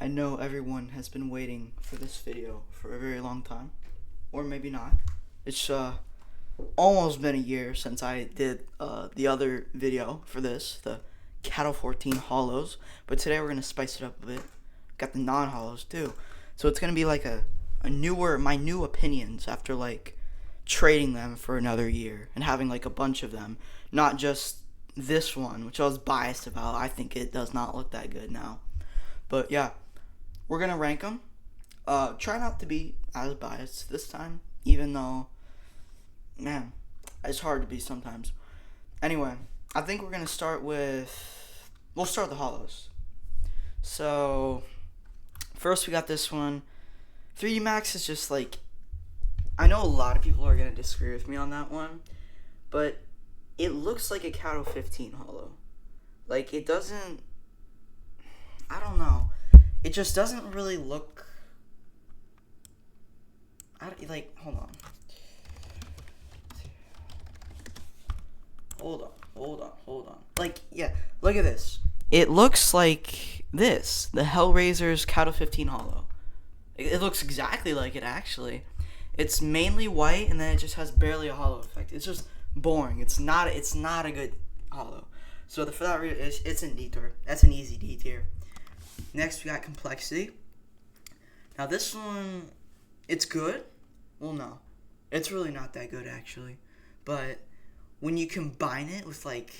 I know everyone has been waiting for this video for a very long time, or maybe not. It's almost been a year since I did the other video for this, the KATO 14 holos, but today we're gonna spice it up a bit. Got the non-holos too, so it's gonna be like my new opinions after like trading them for another year and having like a bunch of them, not just this one, which I was biased about. I think it does not look that good now, but yeah, we're gonna rank them. Try not to be as biased this time, even though, man, it's hard to be sometimes. Anyway, I think we're gonna start with. We'll start with the holos. So first we got this one. 3D Max is just like, I know a lot of people are gonna disagree with me on that one, but it looks like a KATO 15 holo. Like, it doesn't. I don't know. It just doesn't really look. Hold on. Hold on. Like, yeah, look at this. It looks like this, the Hellraiser's KATO 15 holo. It looks exactly like it, actually. It's mainly white, and then it just has barely a holo effect. It's just boring. It's not a good holo. So for that reason, it's in D tier. That's an easy D tier. Next, we got complexity. Now this one, it's good. Well, no, it's really not that good actually. But when you combine it with like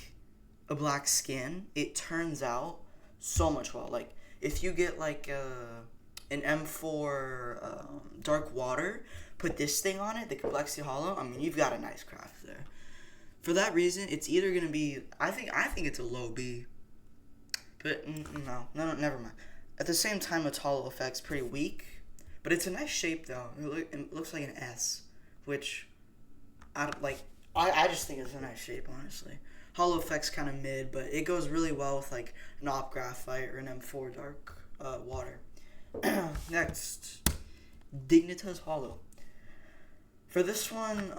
a black skin, it turns out so much well. Like if you get like an M4 dark water, put this thing on it, the complexity holo. I mean, you've got a nice craft there. For that reason, it's either gonna be. I think it's a low B. But no, never mind. At the same time, its holo effect's pretty weak, but it's a nice shape though. It looks like an S, which I just think it's a nice shape, honestly. Holo effect's kind of mid, but it goes really well with like an op graphite or an M4 dark water. Next, Dignitas holo. For this one,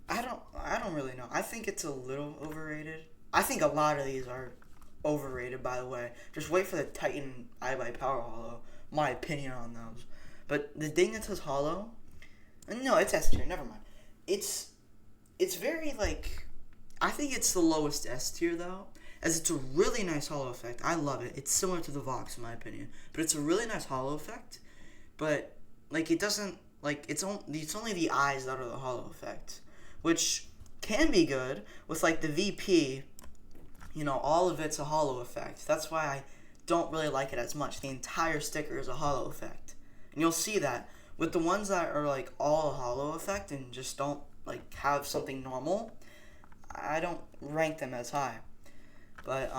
I don't really know. I think it's a little overrated. I think a lot of these are overrated, by the way. Just wait for the Titan iBuyPower holo. My opinion on those. But the Dignitas holo, no, it's S tier. Never mind. It's very like, I think it's the lowest S tier though, as it's a really nice holo effect. I love it. It's similar to the Vox in my opinion, but it's a really nice holo effect. But like it doesn't like it's only the eyes that are the holo effect, which can be good with like the VP. You know, all of it's a holo effect. That's why I don't really like it as much. The entire sticker is a holo effect. And you'll see that with the ones that are like all a holo effect and just don't like have something normal, I don't rank them as high. But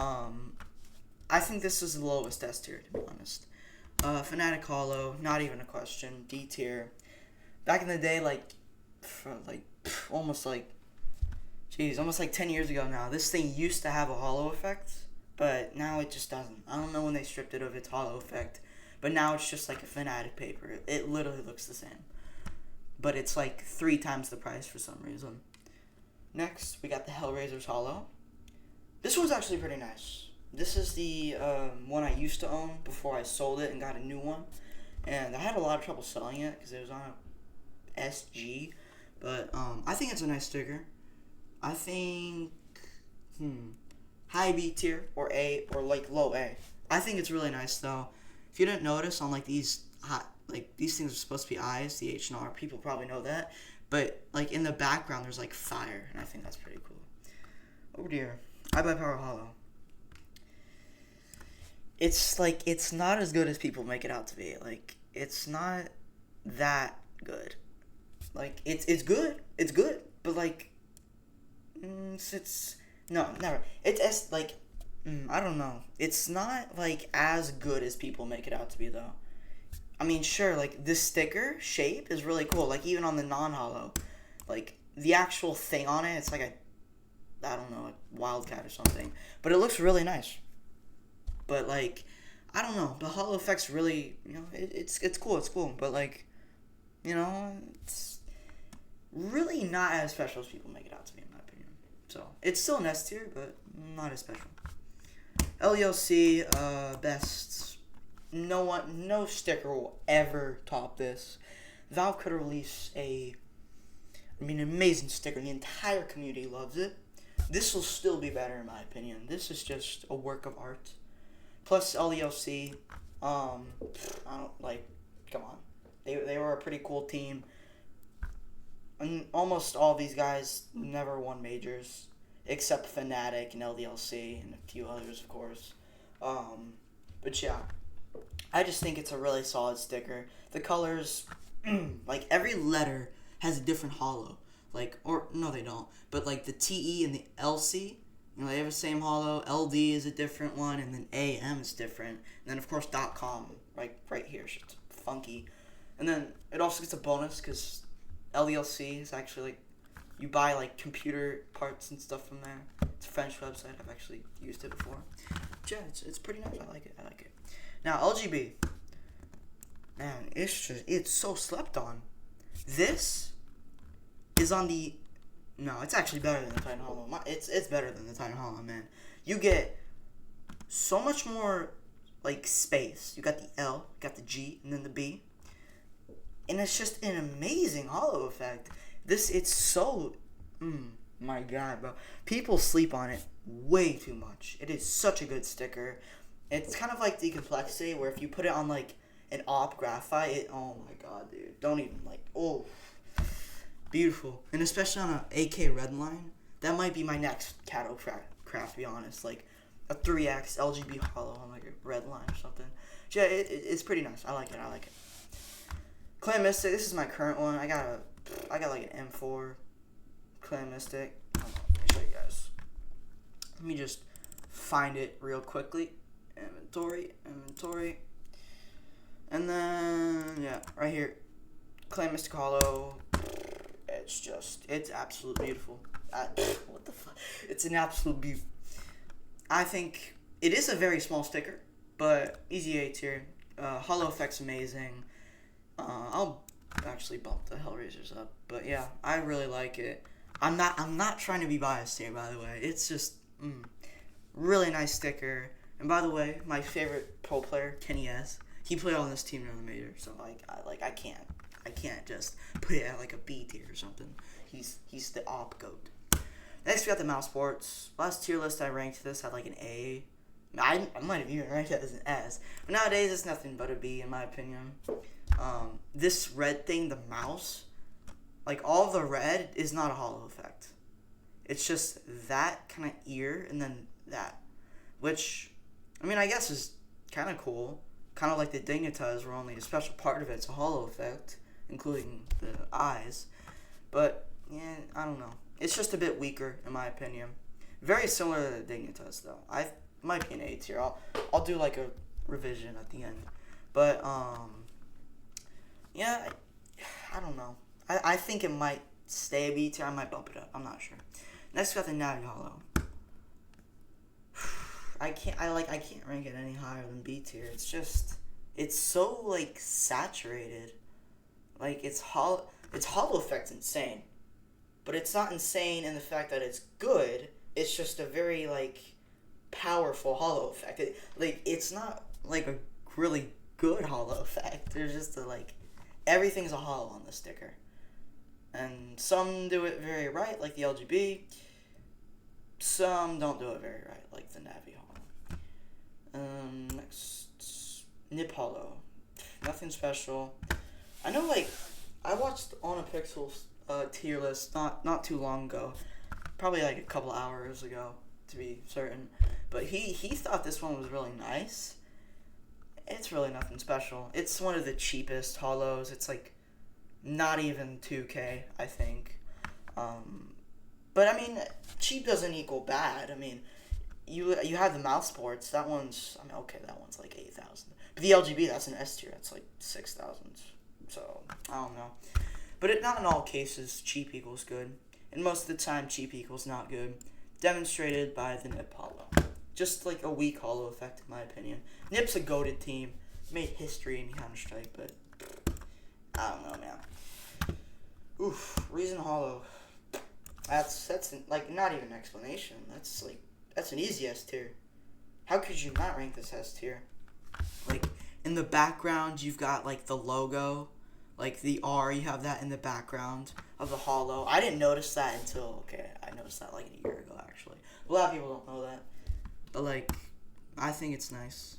I think this is the lowest S tier, to be honest. Fnatic holo, not even a question. D tier. Back in the day, almost like 10 years ago now, this thing used to have a holo effect, but now it just doesn't. I don't know when they stripped it of its holo effect, but now it's just like a Fnatic paper. It literally looks the same, but it's like 3 times the price for some reason. Next, we got the Hellraiser's holo. This one's actually pretty nice. This is the one I used to own before I sold it and got a new one, and I had a lot of trouble selling it because it was on a SG, but I think it's a nice sticker. I think high B tier or A or like low A. I think it's really nice though. If you didn't notice on like these these things are supposed to be eyes, the H&R, people probably know that. But like in the background there's like fire, and I think that's pretty cool. Oh dear. iBuyPower holo. It's like it's not as good as people make it out to be. Like it's not that good. Like it's good. It's good, but like it's no, never. It's I don't know. It's not like as good as people make it out to be though. I mean, sure, like this sticker shape is really cool. Like even on the non-holo, like the actual thing on it, it's like I don't know, a wildcat or something. But it looks really nice. But like, I don't know. The holo effect's really, it's cool. It's cool. But like, it's really not as special as people make it out to be, in my opinion. So it's still an S tier, but not as special. LELC, best. No sticker will ever top this. Valve could release an amazing sticker. The entire community loves it. This will still be better in my opinion. This is just a work of art. Plus LELC, I don't come on. They were a pretty cool team. And almost all these guys never won majors, except Fnatic and LDLC and a few others, of course. But yeah, I just think it's a really solid sticker. The colors, every letter has a different holo. Or no, they don't. But the TE and the LC, they have the same holo. LD is a different one, and then AM is different. And then of course .com, right here, it's funky. And then it also gets a bonus because LELC is actually you buy computer parts and stuff from there. It's a French website. I've actually used it before. Yeah, it's pretty nice. I like it. Now LGB, man, it's so slept on. This is on the it's actually better than the Titan Holo. It's better than the Titan Holo, man. You get so much more space. You got the L, you got the G, and then the B. And it's just an amazing holo effect. It's so, my God, bro. People sleep on it way too much. It is such a good sticker. It's kind of like the complexity, where if you put it on an op graphite, oh my God, dude. Don't even beautiful. And especially on a AK Redline, that might be my next KATO craft, to be honest. A 3X LGB holo on a Redline or something. Yeah, it's pretty nice. I like it. Clan Mystic, this is my current one. I got an M4 Clan Mystic. Let me show you guys. Let me just find it real quickly. Inventory. And then, yeah, right here. Clan Mystic Holo. It's absolutely beautiful. What the fuck? It's an absolute beauty. I think it is a very small sticker, but easy A tier. Holo effect's amazing. I'll actually bump the Hellraisers up, but yeah, I really like it. I'm not trying to be biased here, by the way. It's just really nice sticker. And by the way, my favorite pro player, Kenny S, he played on this team during the major, so I can't just put it at a B tier or something. He's the op goat. Next we got the mouse sports. Last tier list I ranked this at an A. I might have even ranked it as an S. But nowadays it's nothing but a B in my opinion. This red thing, the mouse, all the red is not a holo effect. It's just that kind of ear and then that, which, I guess is kind of cool. Kind of like the Dignitas, where only a special part of it's a holo effect, including the eyes. But, yeah, I don't know. It's just a bit weaker, in my opinion. Very similar to the Dignitas, though. I might be an A tier. I'll do a revision at the end. But, yeah, I don't know. I think it might stay a B tier. I might bump it up. I'm not sure. Next, we got the Navi Holo. I can't rank it any higher than B tier. It's so saturated. Its holo effect's insane, but it's not insane in the fact that it's good. It's just a very powerful holo effect. It's not a really good holo effect. There's just everything's a holo on the sticker, and some do it very right, like the LGB. Some don't do it very right, like the Navi Holo. Next, Nip Holo. Nothing special. I know, I watched On a Pixel's tier list not too long ago. Probably a couple hours ago, to be certain. But he thought this one was really nice. It's really nothing special. It's one of the cheapest holos. It's not even 2K, I think. But cheap doesn't equal bad. You have the mouse sports. That one's okay. That one's 8,000. But the LGB, that's an S tier. That's 6,000. So I don't know. But not in all cases cheap equals good. And most of the time cheap equals not good. Demonstrated by the Nip Holo. Just a weak holo effect in my opinion. Nip's a goated team. Made history in Counter-Strike, but I don't know, man. Oof, Reason Holo. That's not even an explanation. That's an easy S tier. how could you not rank this S tier? Like, in the background, you've got, like, the logo. Like, the R, you have that in the background of the holo. I didn't notice that until, I noticed that, like, a year ago, actually. A lot of people don't know that. But, like, I think it's nice.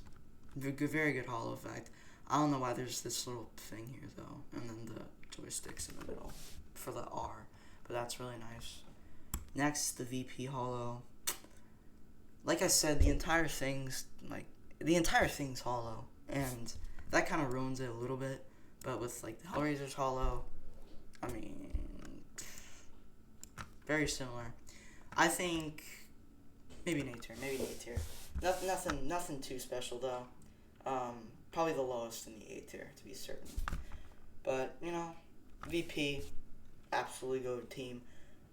Very good holo effect. I don't know why there's this little thing here, though. And then the joysticks in the middle for the R. But that's really nice. Next, the VP holo. Like I said, the entire thing's holo. And that kind of ruins it a little bit. But with, like, the Hellraiser's holo, I mean, very similar. I think maybe an A tier. Nothing too special, though. Probably the lowest in the A tier, to be certain. But, VP, absolutely go team.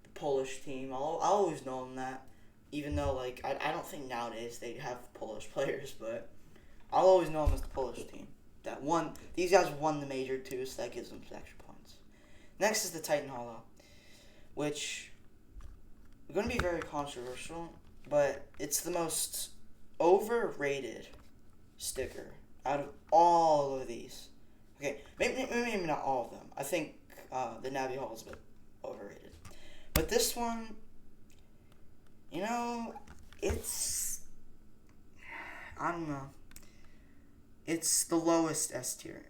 The Polish team, I'll always know them that. Even though, like, I don't think nowadays they have Polish players, but I'll always know them as the Polish team. These guys won the major too, so that gives them some extra points. Next is the Titan holo, which is going to be very controversial, but it's the most overrated sticker out of all of these. Okay, maybe not all of them. I think the Navi holo is a bit overrated, but this one, it's, I don't know. It's the lowest S tier,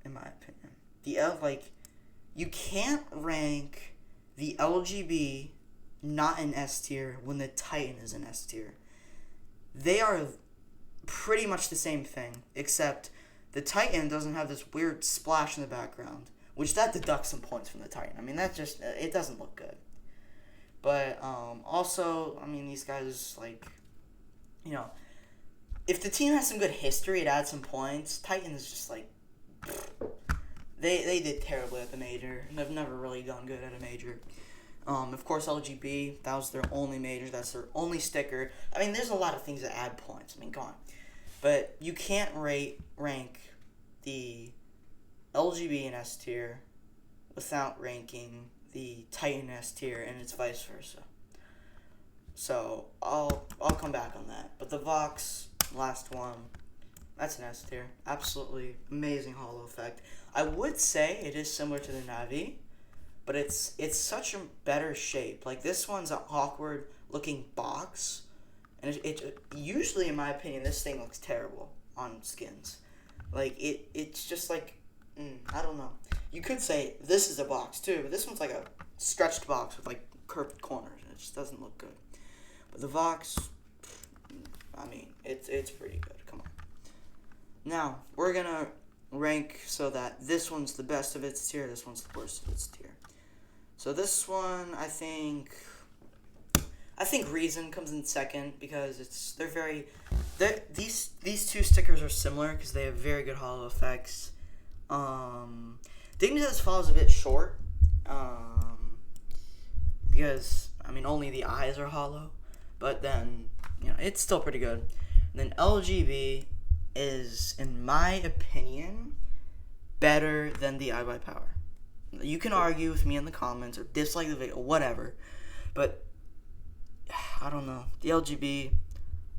in my opinion. You can't rank the LGB not in S tier when the Titan is in S tier. They are pretty much the same thing, except the Titan doesn't have this weird splash in the background, which that deducts some points from the Titan. I mean, it doesn't look good. But, also, I mean, these guys, like, if the team has some good history, it adds some points. Titan is just, like, they did terribly at the major, and they've never really done good at a major. Of course, LGB, that was their only major. That's their only sticker. I mean, there's a lot of things that add points. I mean, go on. But you can't rank the LGB in S tier without ranking the Titan S tier, and it's vice versa. So, I'll come back on that. But the Vox, last one, that's an S tier. Absolutely amazing holo effect. I would say it is similar to the Navi, but it's such a better shape. Like, this one's an awkward looking box, and it usually, in my opinion, this thing looks terrible on skins. Like, it's just like, I don't know. You could say this is a box too, but this one's like a stretched box with, like, curved corners, and it just doesn't look good. But the Vox, I mean, it's pretty good. Come on. Now, we're going to rank so that this one's the best of its tier, this one's the worst of its tier. So this one, I think Reason comes in second because these two stickers are similar because they have very good holo effects. Dignitas falls a bit short because, I mean, only the eyes are holo, but then, it's still pretty good. And then LGB is, in my opinion, better than the Eye by Power. You can argue with me in the comments or dislike the video, whatever, but I don't know. The LGB,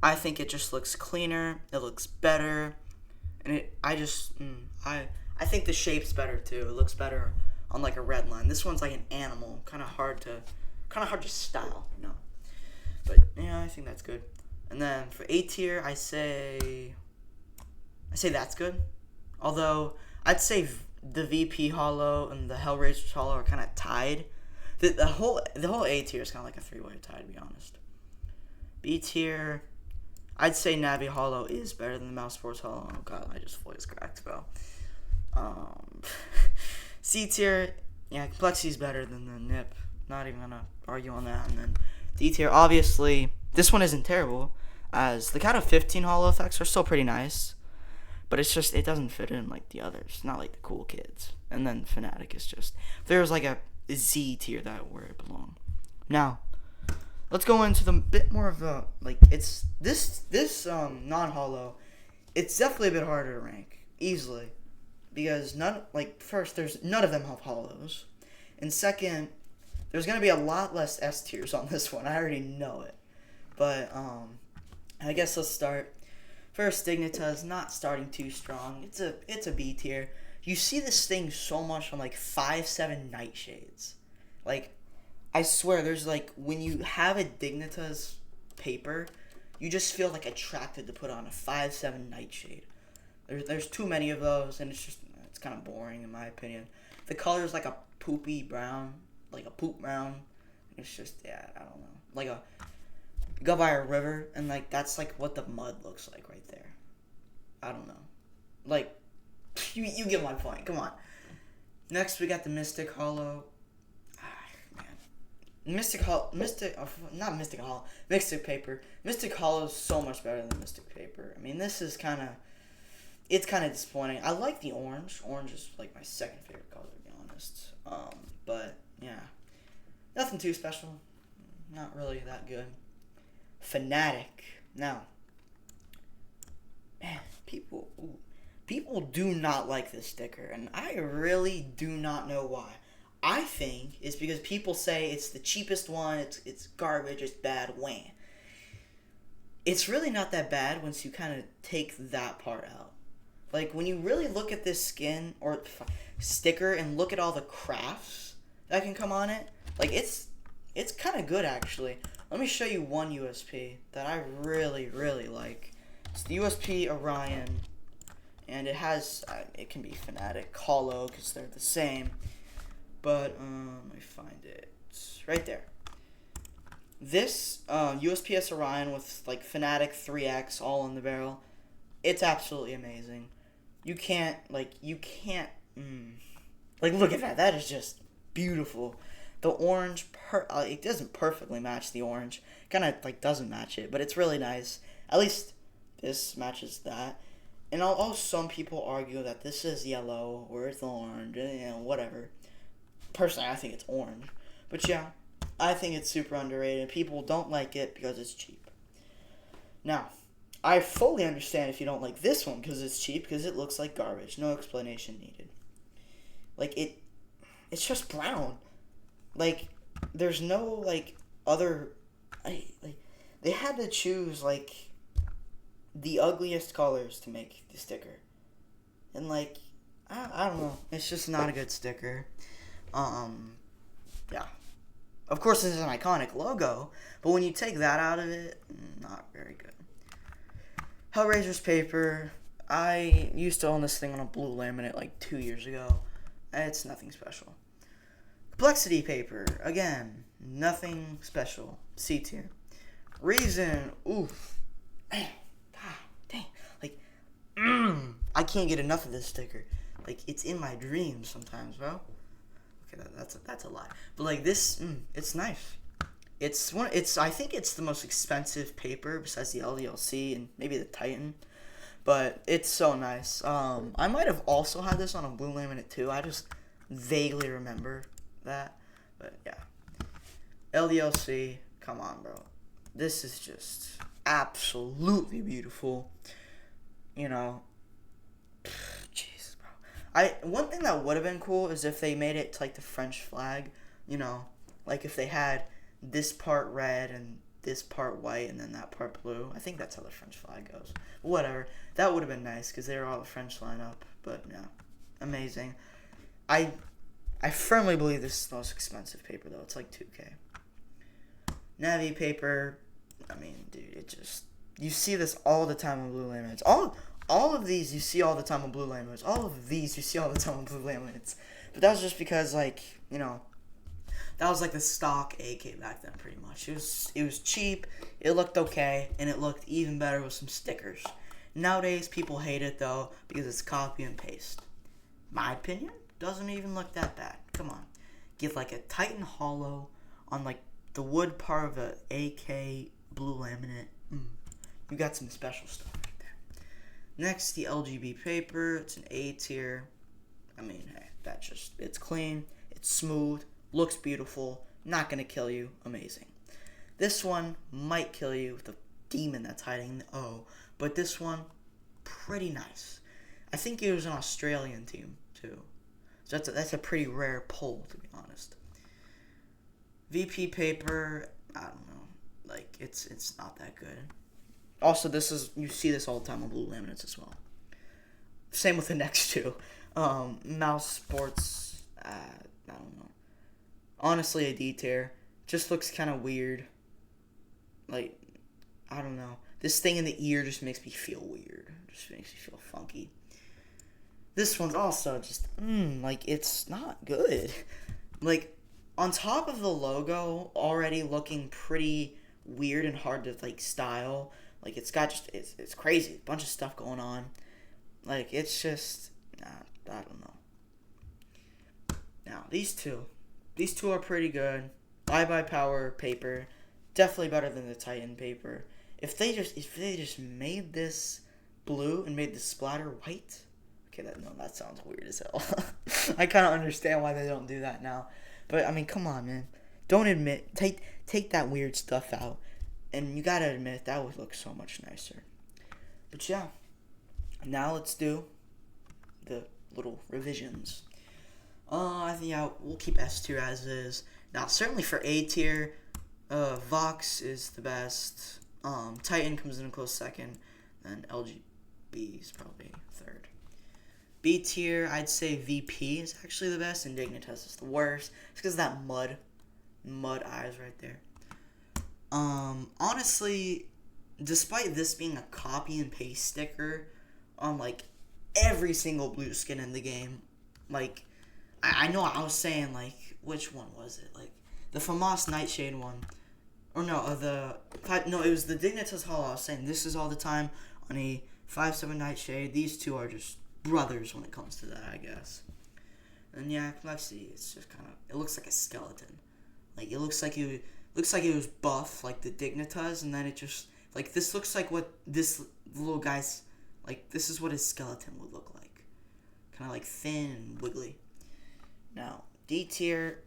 I think it just looks cleaner, it looks better, and I think the shape's better too. It looks better on, like, a red line. This one's like an animal, kind of hard to style, But I think that's good. And then for A tier, I say that's good. Although I'd say the VP holo and the Hellraiser's holo are kind of tied. The whole A tier is kind of like a three-way tie, to be honest. B tier, I'd say Navi holo is better than the Mouse Sports holo. Oh god, I just voice cracked, bro. C tier, complexity is better than the Nip. Not even gonna argue on that. And then D tier, obviously, this one isn't terrible, as the KATO 15 holo effects are still pretty nice, but it's just, it doesn't fit in like the others, not like the cool kids. And then Fnatic is just, there's like a Z tier that where it belongs. Now, let's go into the bit more of the, like, it's this non-holo, it's definitely a bit harder to rank, easily, because first, there's none of them have holos, and second, there's going to be a lot less S tiers on this one. I already know it. But, I guess let's start. First, Dignita's not starting too strong. It's a B tier. You see this thing so much on like 5-7 Nightshades. Like, I swear, there's like, when you have a Dignita's paper, you just feel like attracted to put on a 5-7 Nightshade. There's too many of those, and it's kind of boring in my opinion. The color is like a poopy brown, like a poop brown. It's just, yeah, I don't know. Like you go by a river, and like that's like what the mud looks like right there. I don't know. Like, you get my point. Come on. Next, we got the Mystic Holo. Mystic paper. Mystic Holo is so much better than Mystic paper. I mean, this is it's kind of disappointing. I like the orange. Orange is like my second favorite color, to be honest. But yeah, nothing too special. Not really that good. Fanatic. Now, man, people do not like this sticker, and I really do not know why. I think it's because people say it's the cheapest one, it's garbage, it's bad, wham. It's really not that bad once you kind of take that part out. Like, when you really look at this skin or sticker and look at all the crafts that can come on it, like, it's kind of good, actually. Let me show you one USP that I really, really like. It's the USP Orion, and it has, it can be Fanatic, Holo, because they're the same. But, let me find it. It's right there. This USPS Orion with, like, Fanatic 3X all in the barrel, it's absolutely amazing. You can't, like, look at that. That is just beautiful. The orange, it doesn't perfectly match the orange. Kind of, like, doesn't match it, but it's really nice. At least this matches that. And although some people argue that this is yellow or it's orange, whatever. Personally, I think it's orange. But yeah, I think it's super underrated. People don't like it because it's cheap. Now, I fully understand if you don't like this one because it's cheap, because it looks like garbage. No explanation needed. Like, it's just brown. Like, there's no, like, other... they had to choose, like, the ugliest colors to make the sticker. And, like, I don't know. It's just not a good sticker. Yeah. Of course, this is an iconic logo, but when you take that out of it, not very good. Hellraiser's paper. I used to own this thing on a blue laminate like 2 years ago. It's nothing special. Complexity paper. Again, nothing special. C tier. Reason. Oof. Man, God dang. Like, I can't get enough of this sticker. Like, it's in my dreams sometimes, bro. Okay, that's a lie. But like this, it's nice. I think it's the most expensive paper besides the LDLC and maybe the Titan. But it's so nice. I might have also had this on a blue laminate too. I just vaguely remember that. But yeah. LDLC, come on, bro. This is just absolutely beautiful. You know. Jeez, bro. One thing that would have been cool is if they made it like the French flag. You know, like if they had this part red and this part white and then that part blue. I think that's how the French flag goes. Whatever. That would have been nice because they were all the French line up. But yeah, amazing. I firmly believe this is the most expensive paper though. It's like $2,000. Navi paper. I mean, dude, it just, you see this all the time on blue laminates. All of these you see all the time on blue laminates. All of these you see all the time on blue laminates. But that was just because, like, you know, that was like the stock AK back then, pretty much. It was cheap, it looked okay, and it looked even better with some stickers. Nowadays, people hate it, though, because it's copy and paste. My opinion, doesn't even look that bad. Come on. Get, like, a Titan Holo on, like, the wood part of a AK blue laminate. You got some special stuff right there. Next, the LGB paper. It's an A tier. I mean, hey, that's just, it's clean, it's smooth, looks beautiful, not gonna kill you, amazing. This one might kill you with the demon that's hiding in the O, but this one, pretty nice. I think it was an Australian team, too. So that's a pretty rare pull, to be honest. VP paper, I don't know. Like, it's not that good. Also, you see this all the time on blue laminates as well. Same with the next two. Mouse Sports, I don't know. Honestly, a D tier. Just looks kind of weird. Like, I don't know. This thing in the ear just makes me feel weird. Just makes me feel funky. This one's also just, like, it's not good. Like, on top of the logo already looking pretty weird and hard to, like, style. Like, it's got just, it's crazy. A bunch of stuff going on. Like, it's just, I don't know. Now, these two are pretty good. Bye Power paper, definitely better than the Titan paper. If they just made this blue and made the splatter white, okay, that sounds weird as hell. I kind of understand why they don't do that now, but I mean, come on, man. Don't admit, take that weird stuff out, and you gotta admit that would look so much nicer. But yeah, now let's do the little revisions. I think we'll keep S tier as is. Now, certainly for A tier, Vox is the best. Titan comes in a close second. Then LGB is probably third. B tier, I'd say VP is actually the best, and Dignitas is the worst. It's because of that mud eyes right there. Honestly, despite this being a copy and paste sticker on like every single blue skin in the game, like I know I was saying like which one was it? Like the FAMAS Nightshade one. Or no, it was the Dignitas Holo. I was saying this is all the time on a 5/7 Nightshade. These two are just brothers when it comes to that, I guess. And yeah, complexity, it's just kind of, it looks like a skeleton. Like it looks like it was buff like the Dignitas, and then it just like this looks like what this little guy's like. This is what his skeleton would look like, kind of like thin and wiggly. Now D tier,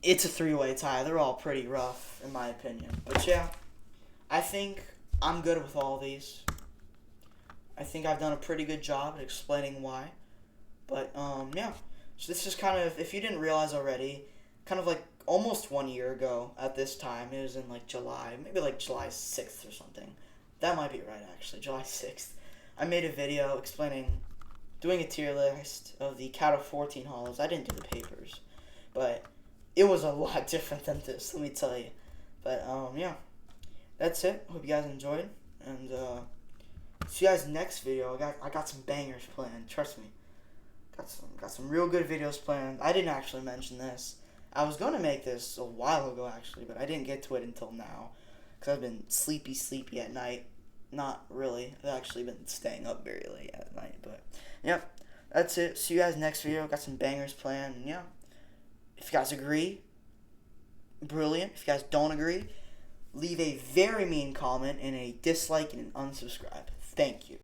it's a three-way tie. They're all pretty rough, in my opinion. But yeah, I think I'm good with all these. I think I've done a pretty good job at explaining why. But, yeah. So this is kind of, if you didn't realize already, kind of like almost 1 year ago at this time. It was in like July, maybe like July 6th or something. That might be right, actually, July 6th. I made a video doing a tier list of the KATO 14 holos. I didn't do the papers, but it was a lot different than this, let me tell you. But, yeah, that's it. Hope you guys enjoyed, and, see you guys next video. I got some bangers planned, trust me. Got some real good videos planned. I didn't actually mention this. I was going to make this a while ago, actually, but I didn't get to it until now, because I've been sleepy at night. Not really. I've actually been staying up very late at night, but, yeah, that's it. See you guys next video. Got some bangers planned, and, yeah. If you guys agree, brilliant. If you guys don't agree, leave a very mean comment and a dislike and an unsubscribe. Thank you.